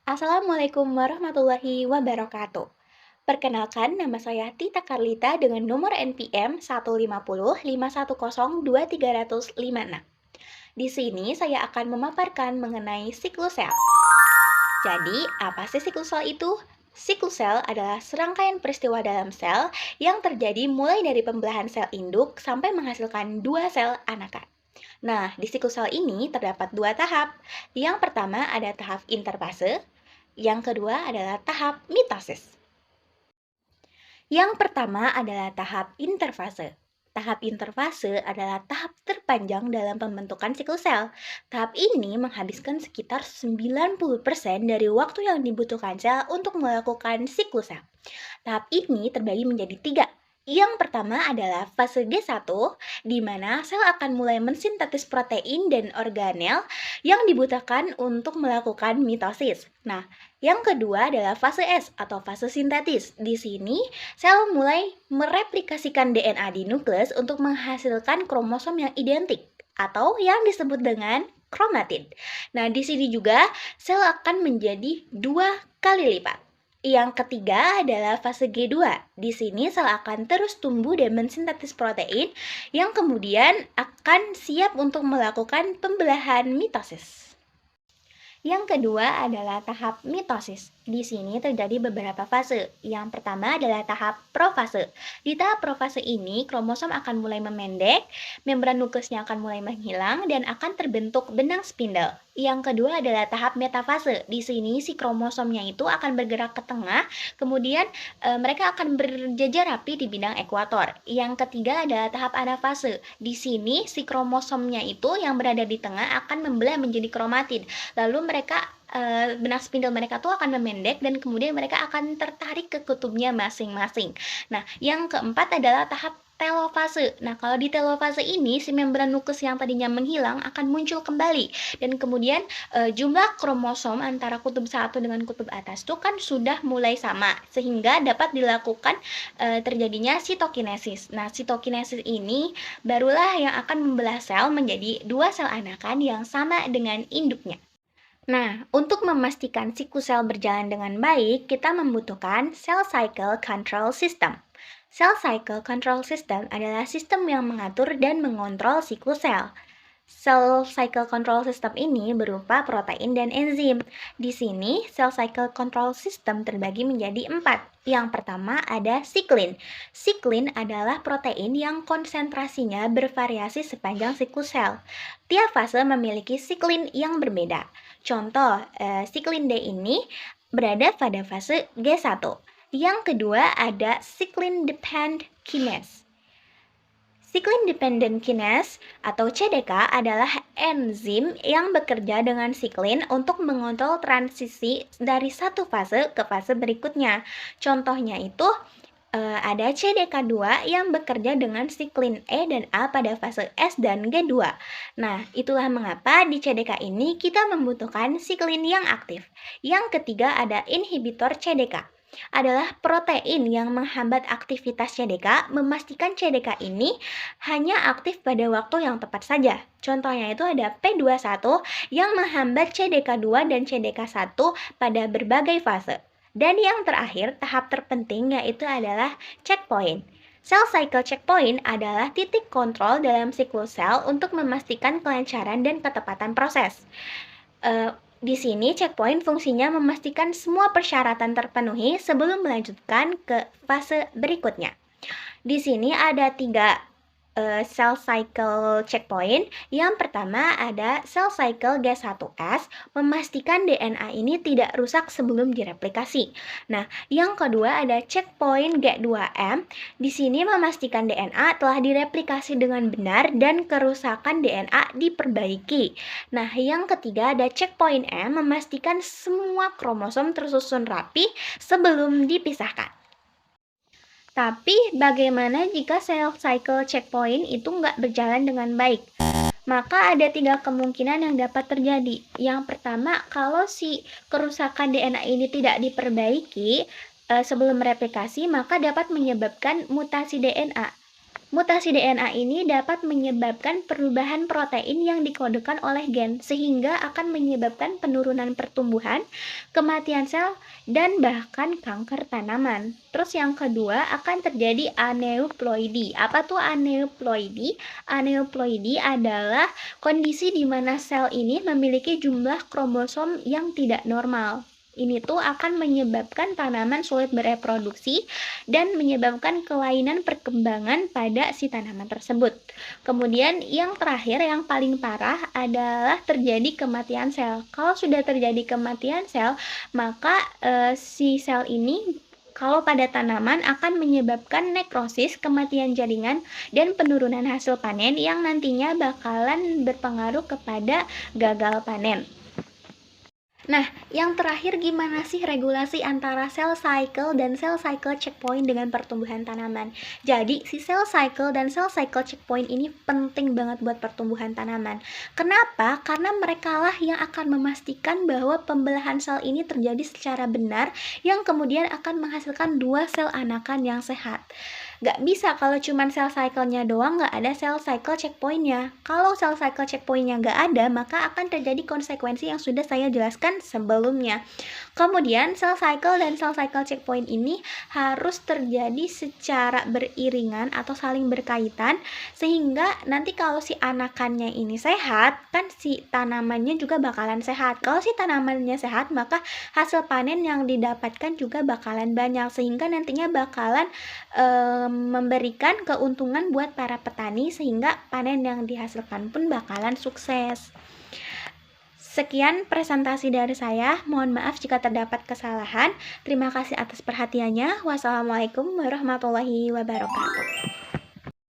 Assalamualaikum warahmatullahi wabarakatuh. Perkenalkan, nama saya Tita Karlita dengan nomor NPM 15051023056. Di sini saya akan memaparkan mengenai siklus sel. Jadi, apa sih siklus sel itu? Siklus sel adalah serangkaian peristiwa dalam sel yang terjadi mulai dari pembelahan sel induk sampai menghasilkan dua sel anakan. Nah, di siklus sel ini terdapat dua tahap. Yang pertama ada tahap interfase, yang kedua adalah tahap mitosis. Yang pertama adalah tahap interfase. Tahap interfase adalah tahap terpanjang dalam pembentukan siklus sel. Tahap ini menghabiskan sekitar 90% dari waktu yang dibutuhkan sel untuk melakukan siklus sel. Tahap ini terbagi menjadi tiga. Yang pertama adalah fase G1, di mana sel akan mulai mensintetis protein dan organel yang dibutuhkan untuk melakukan mitosis. Nah, yang kedua adalah fase S atau fase sintetis. Di sini, sel mulai mereplikasikan DNA di nukleus untuk menghasilkan kromosom yang identik atau yang disebut dengan kromatid. Nah, di sini juga sel akan menjadi dua kali lipat. Yang ketiga adalah fase G2. Di sini sel akan terus tumbuh dan mensintetis protein yang kemudian akan siap untuk melakukan pembelahan mitosis. Yang kedua adalah tahap mitosis. Di sini terjadi beberapa fase. Yang pertama adalah tahap profase. Di tahap profase ini, kromosom akan mulai memendek, membran nukleusnya akan mulai menghilang, dan akan terbentuk benang spindle. Yang kedua adalah tahap metafase. Di sini si kromosomnya itu akan bergerak ke tengah, kemudian mereka akan berjajar rapi di bidang ekuator. Yang ketiga adalah tahap anafase. Di sini si kromosomnya itu yang berada di tengah akan membelah menjadi kromatid. Lalu mereka benang spindle mereka tuh akan memendek dan kemudian mereka akan tertarik ke kutubnya masing-masing. Nah, yang keempat adalah tahap telofase. Nah, kalau di telofase ini si membran nukleus yang tadinya menghilang akan muncul kembali dan kemudian jumlah kromosom antara kutub satu dengan kutub atas itu kan sudah mulai sama sehingga dapat dilakukan terjadinya sitokinesis. Nah, sitokinesis ini barulah yang akan membelah sel menjadi dua sel anakan yang sama dengan induknya. Nah, untuk memastikan siklus sel berjalan dengan baik, kita membutuhkan cell cycle control system. Cell cycle control system adalah sistem yang mengatur dan mengontrol siklus sel. Cell cycle control system ini berupa protein dan enzim. Di sini, cell cycle control system terbagi menjadi 4. Yang pertama ada siklin. Siklin adalah protein yang konsentrasinya bervariasi sepanjang siklus sel. Tiap fase memiliki siklin yang berbeda. Contoh, siklin D ini berada pada fase G1. Yang kedua ada siklin dependent kinase. Siklin dependent kinase atau CDK adalah enzim yang bekerja dengan siklin untuk mengontrol transisi dari satu fase ke fase berikutnya. Contohnya itu ada CDK2 yang bekerja dengan siklin E dan A pada fase S dan G2. Nah, itulah mengapa di CDK ini kita membutuhkan siklin yang aktif. Yang ketiga ada inhibitor CDK. Adalah protein yang menghambat aktivitas CDK, memastikan CDK ini hanya aktif pada waktu yang tepat saja. Contohnya itu ada P21 yang menghambat CDK2 dan CDK1 pada berbagai fase. Dan yang terakhir, tahap terpenting yaitu adalah checkpoint. Cell cycle checkpoint adalah titik kontrol dalam siklus sel untuk memastikan kelancaran dan ketepatan proses. Di sini checkpoint fungsinya memastikan semua persyaratan terpenuhi sebelum melanjutkan ke fase berikutnya. Di sini ada 3 cell cycle checkpoint. Yang pertama ada cell cycle G1S, memastikan DNA ini tidak rusak sebelum direplikasi. Nah, yang kedua ada checkpoint G2M. Di sini memastikan DNA telah direplikasi dengan benar dan kerusakan DNA diperbaiki. Nah, yang ketiga ada checkpoint M, memastikan semua kromosom tersusun rapi sebelum dipisahkan. Tapi bagaimana jika cell cycle checkpoint itu nggak berjalan dengan baik? Maka ada 3 kemungkinan yang dapat terjadi. Yang pertama, kalau si kerusakan DNA ini tidak diperbaiki sebelum replikasi, maka dapat menyebabkan mutasi DNA. Mutasi DNA ini dapat menyebabkan perubahan protein yang dikodekan oleh gen, sehingga akan menyebabkan penurunan pertumbuhan, kematian sel, dan bahkan kanker tanaman. Terus yang kedua akan terjadi aneuploidi. Apa tuh aneuploidi? Aneuploidi adalah kondisi di mana sel ini memiliki jumlah kromosom yang tidak normal. Ini tuh akan menyebabkan tanaman sulit bereproduksi dan menyebabkan kelainan perkembangan pada si tanaman tersebut. Kemudian yang terakhir yang paling parah adalah terjadi kematian sel. Kalau sudah terjadi kematian sel, maka si sel ini kalau pada tanaman akan menyebabkan nekrosis, kematian jaringan, dan penurunan hasil panen yang nantinya bakalan berpengaruh kepada gagal panen. Nah, yang terakhir gimana sih regulasi antara cell cycle dan cell cycle checkpoint dengan pertumbuhan tanaman? Jadi, si cell cycle dan cell cycle checkpoint ini penting banget buat pertumbuhan tanaman. Kenapa? Karena merekalah yang akan memastikan bahwa pembelahan sel ini terjadi secara benar yang kemudian akan menghasilkan dua sel anakan yang sehat. Gak bisa kalau cuma cell cycle-nya doang, gak ada cell cycle checkpoint-nya. Kalau cell cycle checkpoint-nya gak ada, maka akan terjadi konsekuensi yang sudah saya jelaskan sebelumnya. Kemudian cell cycle dan cell cycle checkpoint ini harus terjadi secara beriringan atau saling berkaitan, sehingga nanti kalau si anakannya ini sehat, kan si tanamannya juga bakalan sehat. Kalau si tanamannya sehat, maka hasil panen yang didapatkan juga bakalan banyak, sehingga nantinya bakalan memberikan keuntungan buat para petani, sehingga panen yang dihasilkan pun bakalan sukses. Sekian presentasi dari saya, mohon maaf jika terdapat kesalahan. Terima kasih atas perhatiannya. Wassalamualaikum warahmatullahi wabarakatuh.